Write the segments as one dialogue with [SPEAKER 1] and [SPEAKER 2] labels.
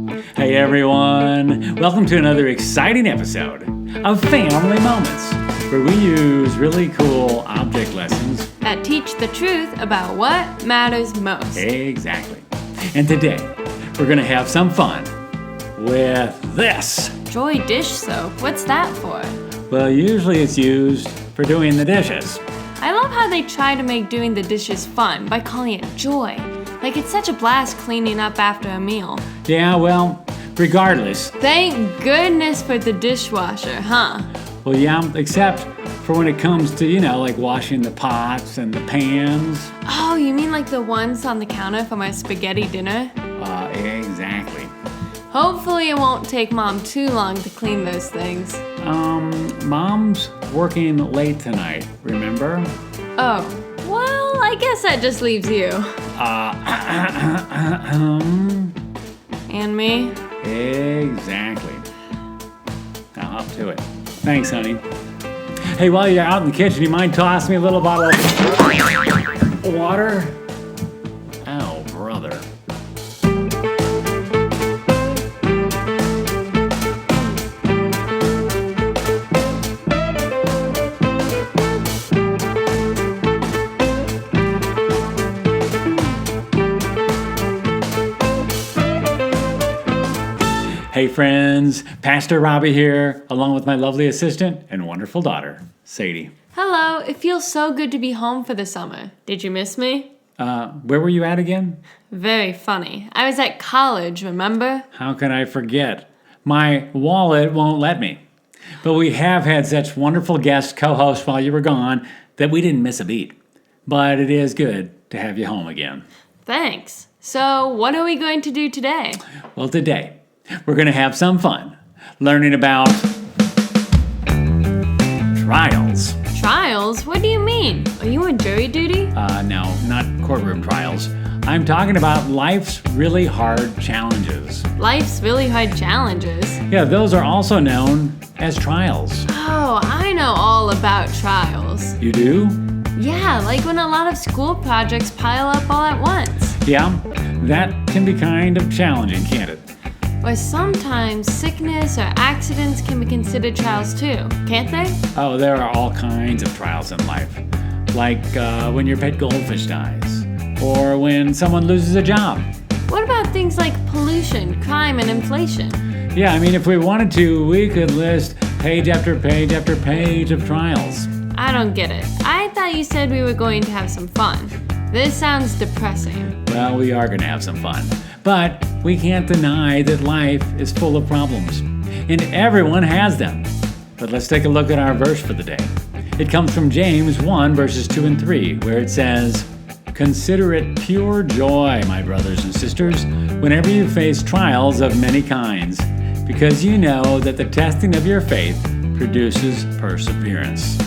[SPEAKER 1] Hey everyone, welcome to another exciting episode of Family Moments, where we use really cool object lessons
[SPEAKER 2] that teach the truth about what matters most.
[SPEAKER 1] Exactly. And today, we're going to have some fun with this.
[SPEAKER 2] Joy dish soap, what's that for?
[SPEAKER 1] Well, usually it's used for doing the dishes.
[SPEAKER 2] I love how they try to make doing the dishes fun by calling it joy. Like it's such a blast cleaning up after a meal.
[SPEAKER 1] Yeah, well, regardless.
[SPEAKER 2] Thank goodness for the dishwasher, huh?
[SPEAKER 1] Well, yeah, except for when it comes to, like washing the pots and the pans.
[SPEAKER 2] Oh, you mean like the ones on the counter for my spaghetti dinner?
[SPEAKER 1] Exactly.
[SPEAKER 2] Hopefully it won't take Mom too long to clean those things.
[SPEAKER 1] Mom's working late tonight, remember?
[SPEAKER 2] Oh, well, I guess that just leaves you. And me?
[SPEAKER 1] Exactly. Now up to it. Thanks, honey. Hey, while you're out in the kitchen, you mind tossing me a little bottle of water? Oh, brother. Hey friends, Pastor Robbie here, along with my lovely assistant and wonderful daughter, Sadie.
[SPEAKER 2] Hello, it feels so good to be home for the summer. Did you miss me?
[SPEAKER 1] Where were you at again?
[SPEAKER 2] Very funny. I was at college, remember?
[SPEAKER 1] How can I forget? My wallet won't let me. But we have had such wonderful guest co-hosts while you were gone that we didn't miss a beat. But it is good to have you home again.
[SPEAKER 2] Thanks. So, what are we going to do today?
[SPEAKER 1] Well, today, we're going to have some fun learning about trials.
[SPEAKER 2] Trials? What do you mean? Are you on jury duty?
[SPEAKER 1] No, not courtroom trials. I'm talking about life's really hard challenges.
[SPEAKER 2] Life's really hard challenges?
[SPEAKER 1] Yeah, those are also known as trials.
[SPEAKER 2] Oh, I know all about trials.
[SPEAKER 1] You do?
[SPEAKER 2] Yeah, like when a lot of school projects pile up all at once.
[SPEAKER 1] Yeah, that can be kind of challenging, can't it?
[SPEAKER 2] Or sometimes sickness or accidents can be considered trials too, can't they?
[SPEAKER 1] Oh, there are all kinds of trials in life. Like when your pet goldfish dies, or when someone loses a job.
[SPEAKER 2] What about things like pollution, crime, and inflation?
[SPEAKER 1] Yeah, I mean, if we wanted to, we could list page after page after page of trials.
[SPEAKER 2] I don't get it. I thought you said we were going to have some fun. This sounds depressing.
[SPEAKER 1] Well, we are going to have some fun. But we can't deny that life is full of problems. And everyone has them. But let's take a look at our verse for the day. It comes from James 1, verses 2 and 3, where it says, "Consider it pure joy, my brothers and sisters, whenever you face trials of many kinds, because you know that the testing of your faith produces perseverance."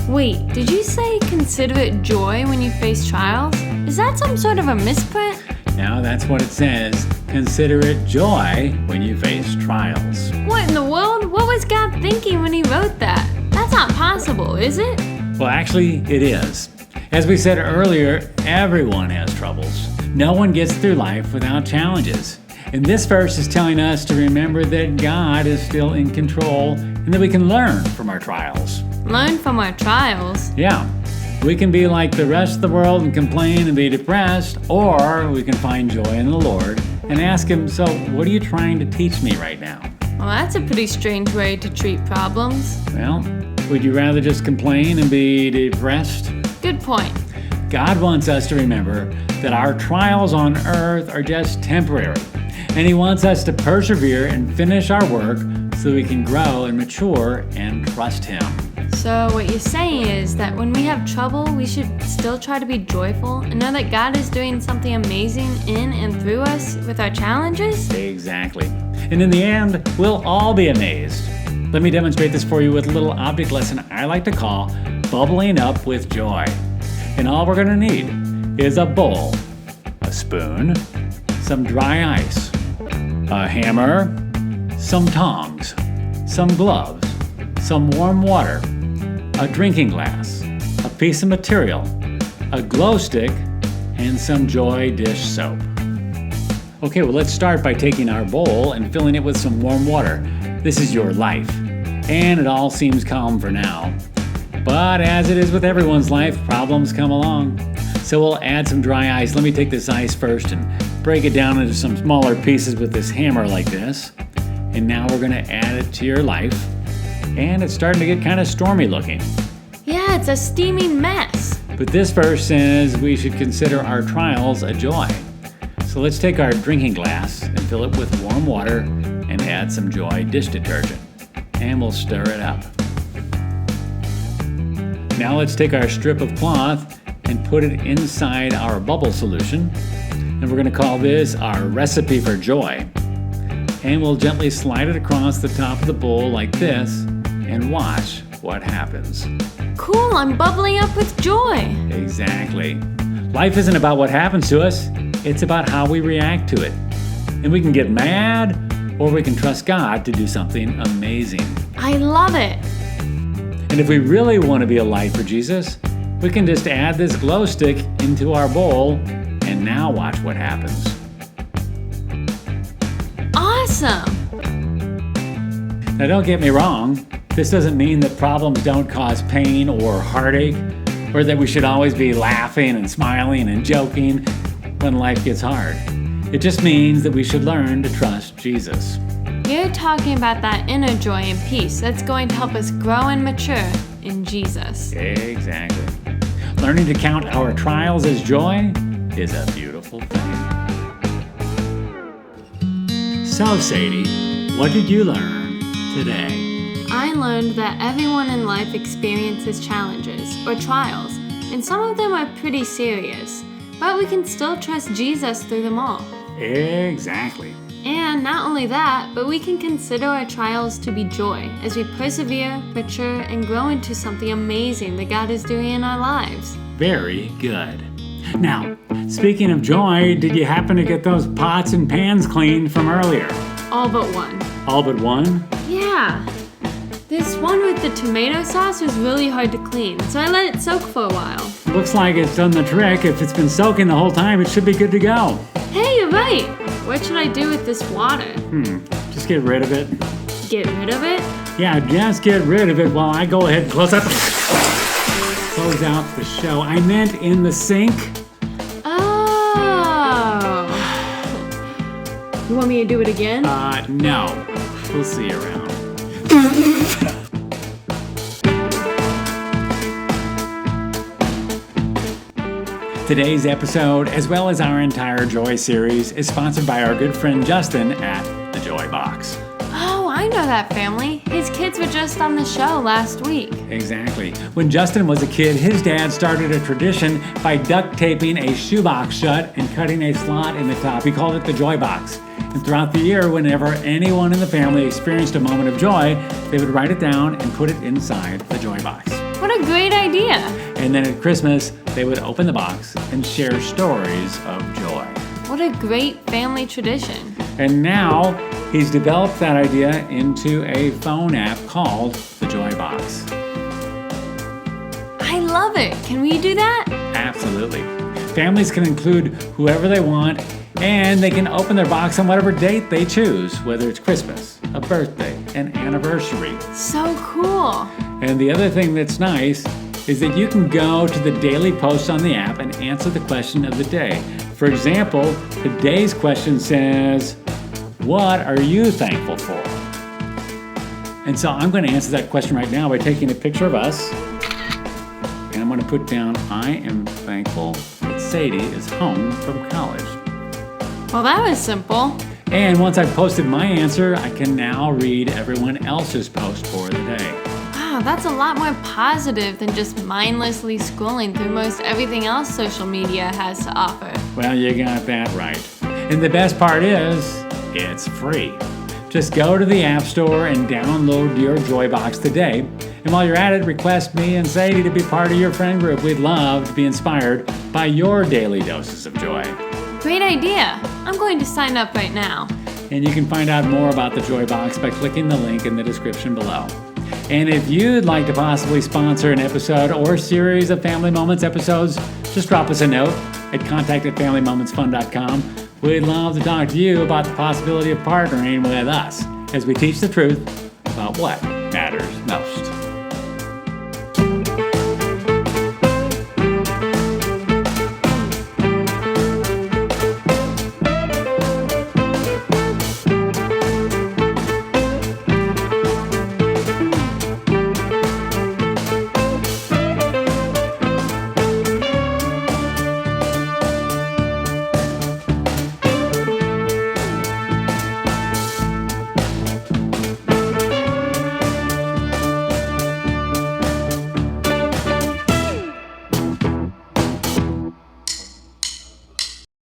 [SPEAKER 2] Wait, did you say consider it joy when you face trials? Is that some sort of a misprint?
[SPEAKER 1] Now that's what it says. Consider it joy when you face trials.
[SPEAKER 2] What in the world? What was God thinking when he wrote that? That's not possible, is it?
[SPEAKER 1] Well, actually, it is. As we said earlier, everyone has troubles. No one gets through life without challenges. And this verse is telling us to remember that God is still in control and that we can learn from our trials.
[SPEAKER 2] Learn from our trials?
[SPEAKER 1] Yeah. We can be like the rest of the world and complain and be depressed, or we can find joy in the Lord and ask Him, so what are you trying to teach me right now?
[SPEAKER 2] Well, that's a pretty strange way to treat problems.
[SPEAKER 1] Well, would you rather just complain and be depressed?
[SPEAKER 2] Good point.
[SPEAKER 1] God wants us to remember that our trials on earth are just temporary, and He wants us to persevere and finish our work so we can grow and mature and trust Him.
[SPEAKER 2] So what you're saying is that when we have trouble, we should still try to be joyful and know that God is doing something amazing in and through us with our challenges?
[SPEAKER 1] Exactly. And in the end, we'll all be amazed. Let me demonstrate this for you with a little object lesson I like to call bubbling up with joy. And all we're going to need is a bowl, a spoon, some dry ice, a hammer, some tongs, some gloves, some warm water, a drinking glass, a piece of material, a glow stick, and some Joy dish soap. Okay, well, let's start by taking our bowl and filling it with some warm water. This is your life. And it all seems calm for now. But as it is with everyone's life, problems come along. So we'll add some dry ice. Let me take this ice first and break it down into some smaller pieces with this hammer like this. And now we're going to add it to your life. And it's starting to get kind of stormy looking.
[SPEAKER 2] Yeah, it's a steaming mess.
[SPEAKER 1] But this verse says we should consider our trials a joy. So let's take our drinking glass and fill it with warm water and add some Joy dish detergent. And we'll stir it up. Now let's take our strip of cloth and put it inside our bubble solution. And we're going to call this our recipe for joy. And we'll gently slide it across the top of the bowl like this and watch what happens.
[SPEAKER 2] Cool, I'm bubbling up with joy.
[SPEAKER 1] Exactly. Life isn't about what happens to us, it's about how we react to it. And we can get mad, or we can trust God to do something amazing.
[SPEAKER 2] I love it.
[SPEAKER 1] And if we really want to be a light for Jesus, we can just add this glow stick into our bowl, and now watch what happens.
[SPEAKER 2] Awesome.
[SPEAKER 1] Now don't get me wrong, this doesn't mean that problems don't cause pain or heartache, or that we should always be laughing and smiling and joking when life gets hard. It just means that we should learn to trust Jesus.
[SPEAKER 2] You're talking about that inner joy and peace that's going to help us grow and mature in Jesus.
[SPEAKER 1] Exactly. Learning to count our trials as joy is a beautiful thing. So, Sadie, what did you learn today?
[SPEAKER 2] I learned that everyone in life experiences challenges or trials, and some of them are pretty serious, but we can still trust Jesus through them all.
[SPEAKER 1] Exactly.
[SPEAKER 2] And not only that, but we can consider our trials to be joy as we persevere, mature, and grow into something amazing that God is doing in our lives.
[SPEAKER 1] Very good. Now, speaking of joy, did you happen to get those pots and pans cleaned from earlier?
[SPEAKER 2] All but one.
[SPEAKER 1] All but one?
[SPEAKER 2] Yeah. This one with the tomato sauce was really hard to clean, so I let it soak for a while.
[SPEAKER 1] Looks like it's done the trick. If it's been soaking the whole time, it should be good to go.
[SPEAKER 2] Hey, you're right. What should I do with this water?
[SPEAKER 1] Just get rid of it.
[SPEAKER 2] Get rid of it?
[SPEAKER 1] Yeah, just get rid of it while I go ahead and close out the show. I meant in the sink.
[SPEAKER 2] Oh. You want me to do it again?
[SPEAKER 1] No. We'll see you around. Today's episode, as well as our entire Joy series, is sponsored by our good friend Justin at The Joy Box.
[SPEAKER 2] Oh, I know that family. His kids were just on the show last week.
[SPEAKER 1] Exactly. When Justin was a kid, his dad started a tradition by duct taping a shoebox shut and cutting a slot in the top. He called it the Joy Box. And throughout the year, whenever anyone in the family experienced a moment of joy, they would write it down and put it inside the Joy Box.
[SPEAKER 2] What a great idea.
[SPEAKER 1] And then at Christmas, they would open the box and share stories of joy.
[SPEAKER 2] What a great family tradition.
[SPEAKER 1] And now he's developed that idea into a phone app called the Joy Box.
[SPEAKER 2] I love it. Can we do that?
[SPEAKER 1] Absolutely. Families can include whoever they want, and they can open their box on whatever date they choose, whether it's Christmas, a birthday, an anniversary.
[SPEAKER 2] So cool.
[SPEAKER 1] And the other thing that's nice is that you can go to the daily posts on the app and answer the question of the day. For example, today's question says, what are you thankful for? And so I'm going to answer that question right now by taking a picture of us. And I'm going to put down, I am thankful that Sadie is home from college.
[SPEAKER 2] Well, that was simple.
[SPEAKER 1] And once I've posted my answer, I can now read everyone else's post for the day.
[SPEAKER 2] Wow, that's a lot more positive than just mindlessly scrolling through most everything else social media has to offer.
[SPEAKER 1] Well, you got that right. And the best part is, it's free. Just go to the App Store and download your Joy Box today. And while you're at it, request me and Sadie to be part of your friend group. We'd love to be inspired by your daily doses of joy.
[SPEAKER 2] Great idea. I'm going to sign up right now.
[SPEAKER 1] And you can find out more about the Joy Box by clicking the link in the description below. And if you'd like to possibly sponsor an episode or series of Family Moments episodes, just drop us a note at contact@familymomentsfun.com. We'd love to talk to you about the possibility of partnering with us as we teach the truth about what matters most.